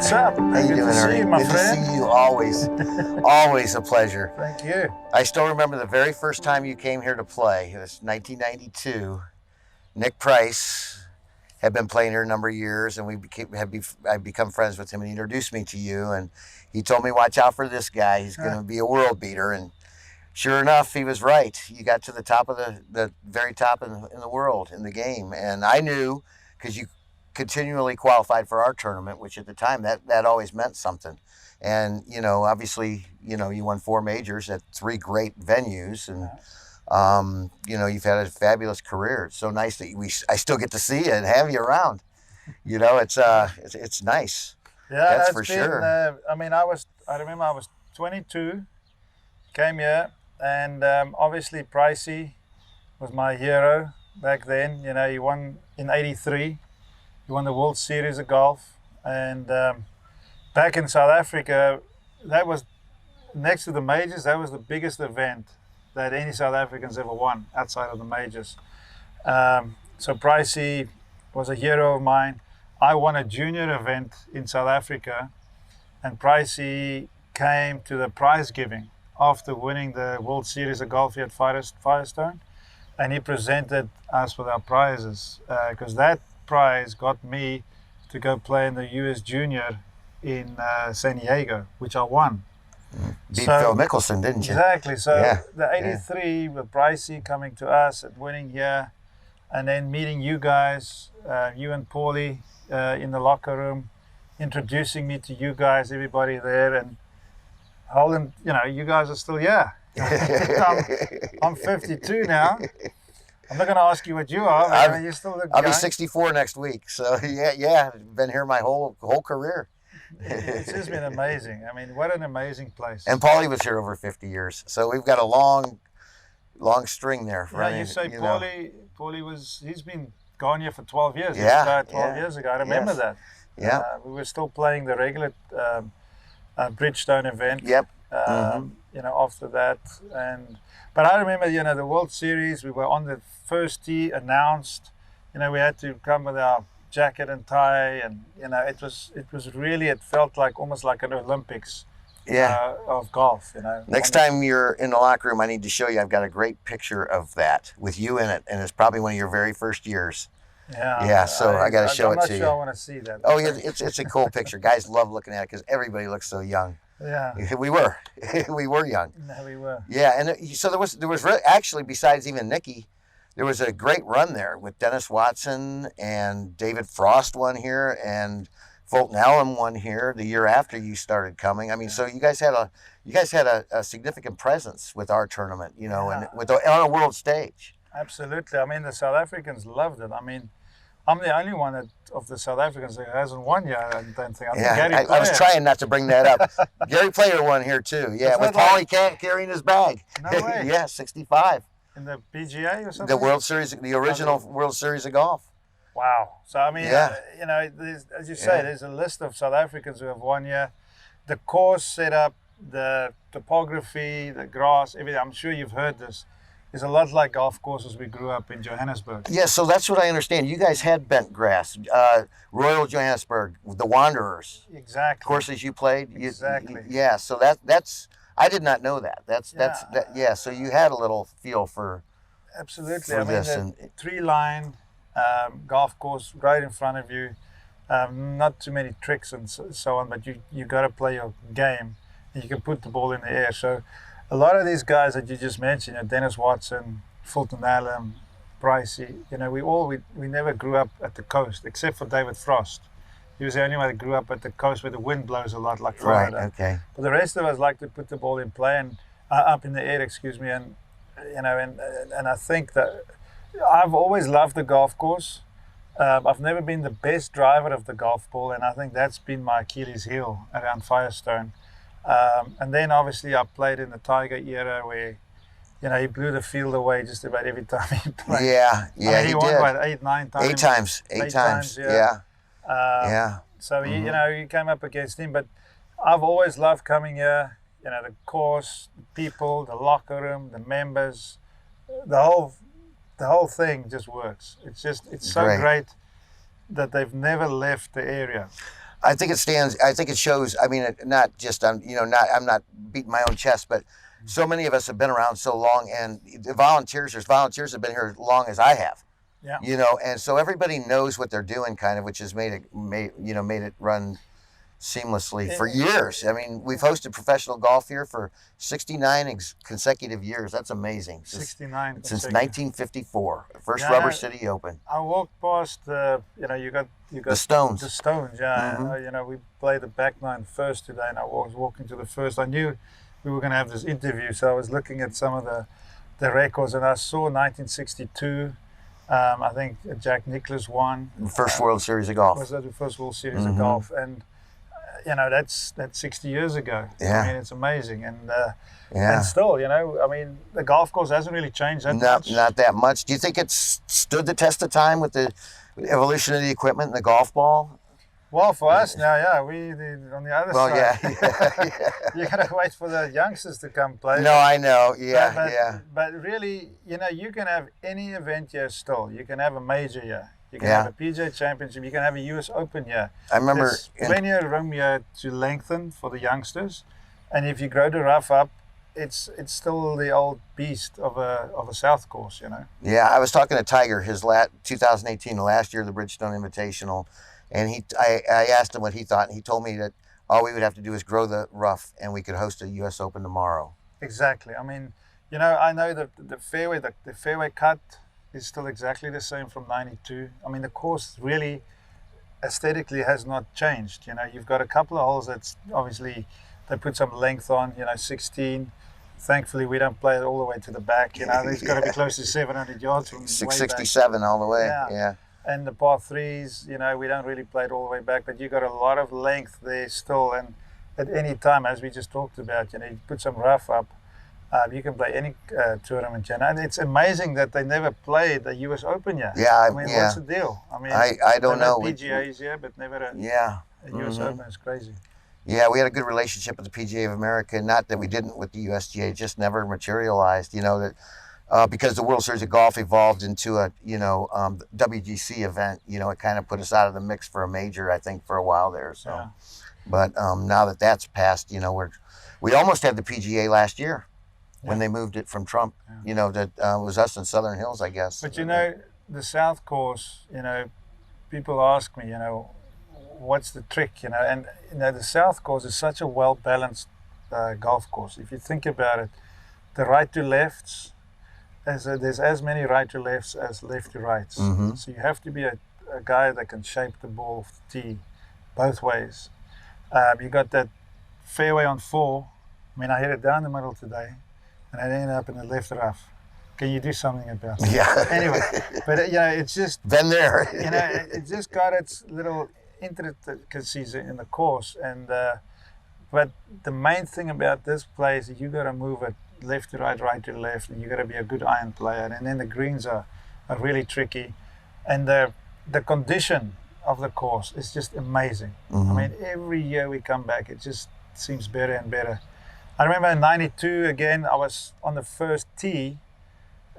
What's up? How you Good doing, to see Ernie? you, my Good friend. to see you, always. Always a pleasure. Thank you. I still remember the very first time you came here to play. It was 1992. Nick Price had been playing here a number of years, and I'd become friends with him, and he introduced me to you, and he told me, watch out for this guy. He's going to be a world beater, and sure enough, he was right. You got to the top of the very top in the world, in the game, and I knew, because you continually qualified for our tournament, which at the time that always meant something. And obviously, you won 4 majors at 3 great venues, and you've had a fabulous career. It's so nice that I still get to see you and have you around. It's nice. Yeah, that's for sure. I remember I was 22, came here, and obviously Pricey was my hero back then. He won in '83. He won the World Series of golf, and back in South Africa, that was next to the majors. That was the biggest event that any South Africans ever won outside of the majors. So Pricey was a hero of mine. I won a junior event in South Africa, and Pricey came to the prize giving after winning the World Series of golf here at Firestone, and he presented us with our prizes, because that prize got me to go play in the US Junior in San Diego, which I won. Beat Phil Mickelson, didn't you? Exactly. So the '83 with Pricey coming to us and winning here, and then meeting you guys, you and Paulie in the locker room, introducing me to you guys, everybody there, and holding, you guys are still here. I'm 52 now. I'm not going to ask you what you are. You still look I'll young. be 64 next week. So been here my whole career. It's just been amazing. I mean, what an amazing place. And Paulie was here over 50 years, so we've got a long string there. Yeah, you say Paulie he's been gone here for 12 years. He Yeah, 12 years ago. I remember that. Yeah. We were still playing the regular Bridgestone event. Yep. After that, but I remember, the World Series. We were on the first tee, announced. We had to come with our jacket and tie, and it was really, it felt like almost like an Olympics of golf. Next time you're in the locker room, I need to show you. I've got a great picture of that with you in it, and it's probably one of your very first years. Yeah. So I got to show it to you. I'm not sure I want to see that. Oh, yeah, it's a cool picture. Guys love looking at it because everybody looks so young. Yeah. We were young. No, we were. Yeah, and so there was actually, besides even Nicky, there was a great run there with Dennis Watson and David Frost won here, and Fulton Allen won here the year after you started coming. I mean, so you guys had a significant presence with our tournament, and on a world stage. Absolutely. I mean, the South Africans loved it. I mean, I'm the only one of the South Africans that hasn't won yet, I don't think. I was trying not to bring that up. Gary Player won here too. Yeah, with Paulie carrying his bag. No way. Yeah, 65. In the PGA or something? The World Series, the original World Series of golf. Wow. So, I mean, as you say, there's a list of South Africans who have won here. The course setup, the topography, the grass, everything. I'm sure you've heard this. It's a lot like golf courses we grew up in Johannesburg. Yeah, so that's what I understand. You guys had bent grass, Royal Johannesburg, the Wanderers. Exactly. Courses you played. Exactly. Yeah, so that's I did not know that. So you had a little feel for. Absolutely. For this, the 3-line golf course right in front of you. Not too many tricks and so on, but you got to play your game. And you can put the ball in the air. So a lot of these guys that you just mentioned, Dennis Watson, Fulton Allen, Pricey, we never grew up at the coast except for David Frost. He was the only one that grew up at the coast where the wind blows a lot, like Florida. Right. Okay. But the rest of us like to put the ball in play and up in the air. And I think that I've always loved the golf course. I've never been the best driver of the golf ball, and I think that's been my Achilles heel around Firestone. And then obviously I played in the Tiger era where, he blew the field away just about every time he played. Yeah, he won did. What, 8, 9 times? Eight times. Yeah. So you came up against him, but I've always loved coming here. The course, the people, the locker room, the members, the whole thing just works. It's so great that they've never left the area. I think it stands. I think it shows. I mean, not just on I'm not beating my own chest, but so many of us have been around so long, and the volunteers. There's volunteers have been here as long as I have. Yeah. And so everybody knows what they're doing, kind of, which has made it run seamlessly for years. I mean, we've hosted professional golf here for 69 consecutive years. That's amazing. 69 since 1954, first Yeah, Rubber City Open. I walked past, you got The Stones. The Stones, yeah. Mhm. We played the back nine first today, and I was walking to the first. I knew we were going to have this interview, so I was looking at some of the records, and I saw 1962. I think Jack Nicklaus won. First World Series of golf. Was that the first World Series of golf? And that's 60 years ago. Yeah. I mean, it's amazing, and Yeah. and still, I mean, the golf course hasn't really changed that much. Not that much. Do you think it's stood the test of time with the evolution of the equipment and the golf ball? Well, for us now, yeah, on the other Well, side. yeah. You gotta wait for the youngsters to come play. No, I know. Yeah, but, yeah. But really, you can have any event here still. You can have a major here. You can Yeah. have a PGA Championship. You can have a US Open here. I remember There's plenty of room here to lengthen for the youngsters, and if you grow the rough up, it's still the old beast of a South course. Yeah, I was talking to Tiger, his 2018, the last year of the Bridgestone Invitational, and I asked him what he thought, and he told me that all we would have to do is grow the rough, and we could host a U.S. Open tomorrow. Exactly. I mean, I know that the fairway cut is still exactly the same from '92. I mean, the course really aesthetically has not changed. You've got a couple of holes that's obviously they put some length on. 16. Thankfully, we don't play it all the way to the back. There's got to be close to 700 yards from way back. 667 all the way. Yeah. And the par threes, we don't really play it all the way back, but you got a lot of length there still. And at any time, as we just talked about, you put some rough up, you can play any tournament. And it's amazing that they never played the U.S. Open yet. Yeah, I mean, what's the deal? I mean, I don't know. PGA's here, but never a U.S. Open. It's crazy. Yeah, we had a good relationship with the PGA of America. Not that we didn't with the USGA, it just never materialized. That because the World Series of Golf evolved into a WGC event. It kind of put us out of the mix for a major, I think, for a while there. So, Yeah. But now that that's passed, we almost had the PGA last year when they moved it from Trump. That was us in Southern Hills, I guess. But the South Course. People ask me, what's the trick? And the South Course is such a well-balanced golf course. If you think about it, the right to lefts, there's as many right to lefts as left to rights. Mm-hmm. So you have to be a guy that can shape the ball off the tee both ways. You got that fairway on 4. I mean, I hit it down the middle today, and I ended up in the left rough. Can you do something about it? Yeah. Anyway, but it's just been there. it just got its little intricacies in the course, and but the main thing about this play is that you got to move it left to right, right to left, and you got to be a good iron player. And then the greens are really tricky, and the condition of the course is just amazing. Mm-hmm. I mean, every year we come back, it just seems better and better. I remember in '92 again, I was on the first tee.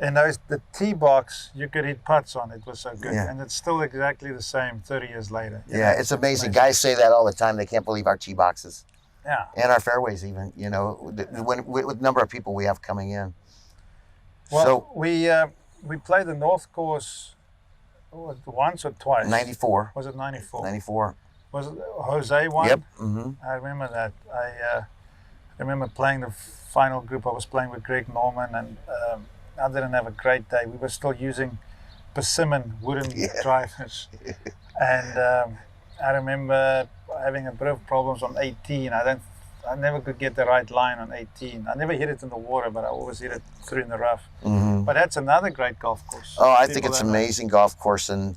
And the tee box, you could hit putts on. It was so good. Yeah. And it's still exactly the same 30 years later. Yeah, it's amazing. Guys say that all the time. They can't believe our tee boxes. Yeah. And our fairways even, with the number of people we have coming in. Well, so we played the North Course once or twice. 94. Was it 94? 94. Was it Jose won? Yep. Mm-hmm. I remember that. I remember playing the final group. I was playing with Greg Norman, and I didn't have a great day. We were still using persimmon wooden drivers. And I remember having a bit of problems on 18. I never could get the right line on 18. I never hit it in the water, but I always hit it through in the rough. Mm-hmm. But that's another great golf course. Oh, I think it's an amazing golf course, and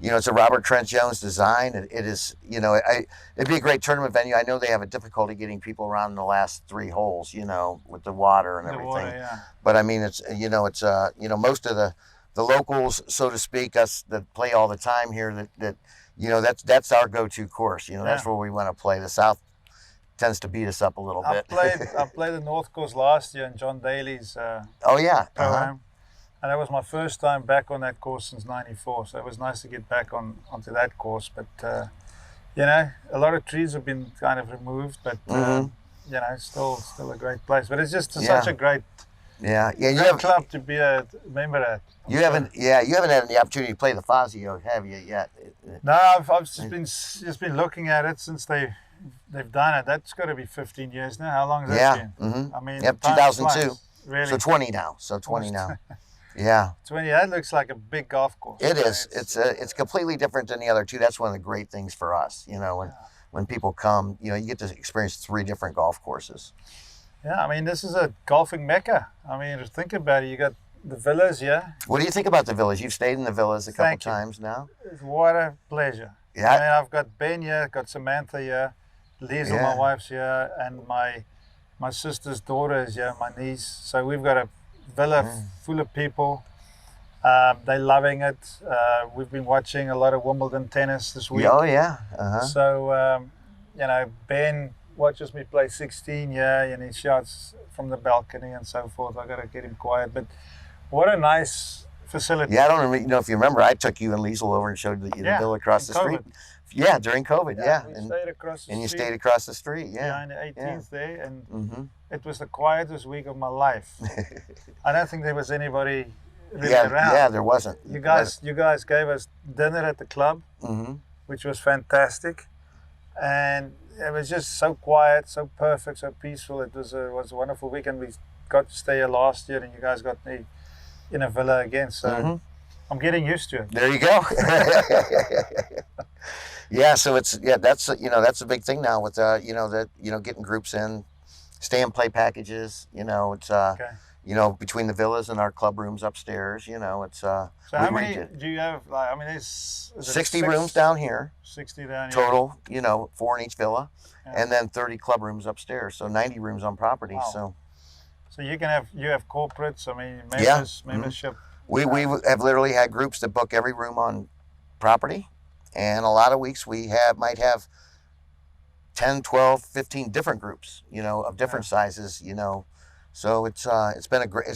it's a Robert Trent Jones design. It is, it'd be a great tournament venue. I know they have a difficulty getting people around in the last 3 holes, with the water and everything. Water, yeah. But I mean, it's most of the locals, so to speak, us that play all the time here. That's our go-to course. That's where we want to play. The South tends to beat us up a little bit. I played the North Course last year in John Daly's oh yeah. program. And that was my first time back on that course since '94, so it was nice to get back onto that course. But you know, a lot of trees have been kind of removed, but you know, still a great place. But it's just such a great You club to be a member at. You haven't had the opportunity to play the Fazio, have you yet? No, I've just been looking at it since they've done it. That's got to be 15 years now. How long has that been? I mean, 2002. Really? So 20 now. Yeah. 20. That looks like a big golf course. It is. It's completely different than the other two. That's one of the great things for us. You know, when people come, you know, you get to experience 3 different golf courses. Yeah, I mean, this is a golfing mecca. I mean, think about it. You got the villas here. What do you think about the villas? You've stayed in the villas a couple times now. What a pleasure. Yeah. I mean, I've got Ben here, got Samantha here, Liesl, my wife's here, and my sister's daughter is here, my niece. So we've got a villa full of people. They're loving it. We've been watching a lot of Wimbledon tennis this week. Oh, yeah. So, you know, Ben watches me play 16 here, and he shouts from the balcony and so forth. I got to get him quiet. But what a nice facility. Yeah, I don't know if you remember, I took you and Liesl over and showed you the villa across the street. Yeah, during COVID, We stayed across the street. And you stayed across the street, Behind the 18th there, and it was the quietest week of my life. I don't think there was anybody really around. Yeah, there wasn't. You guys gave us dinner at the club, which was fantastic. And it was just so quiet, so perfect, so peaceful. It was a wonderful weekend. We got to stay here last year, and you guys got me in a villa again. So I'm getting used to it. There you go. So that's a big thing now with getting groups in, stay and play packages. You know, it's between the villas and our club rooms upstairs. You know, it's So how many do you have? Like, I mean, there's 60 rooms down here. 60 down here. Total, 4 in each villa, and then 30 club rooms upstairs. So 90 rooms on property. Wow. So you have corporates. I mean, members, membership. We have literally had groups that book every room on property, and a lot of weeks we might have 10, 12, 15 different groups, of different sizes, So it's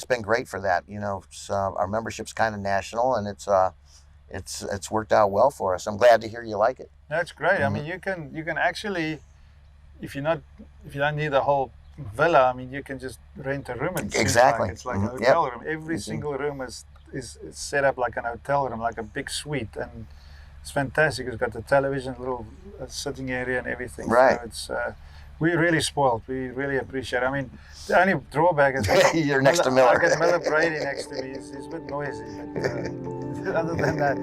been great for that, our membership's kind of national, and it's worked out well for us. I'm glad to hear you like it. That's great. I mean, you can actually, if you don't need a whole villa, I mean, you can just rent a room. Exactly. It's like a hotel room. Every single room is set up like an hotel room, like a big suite, and it's fantastic. It's got the television, little sitting area, and everything. Right. So we're really spoiled. We really appreciate it. I mean, the only drawback is you're next to Miller. I got Miller Brady next to me. He's a bit noisy. But, other than that,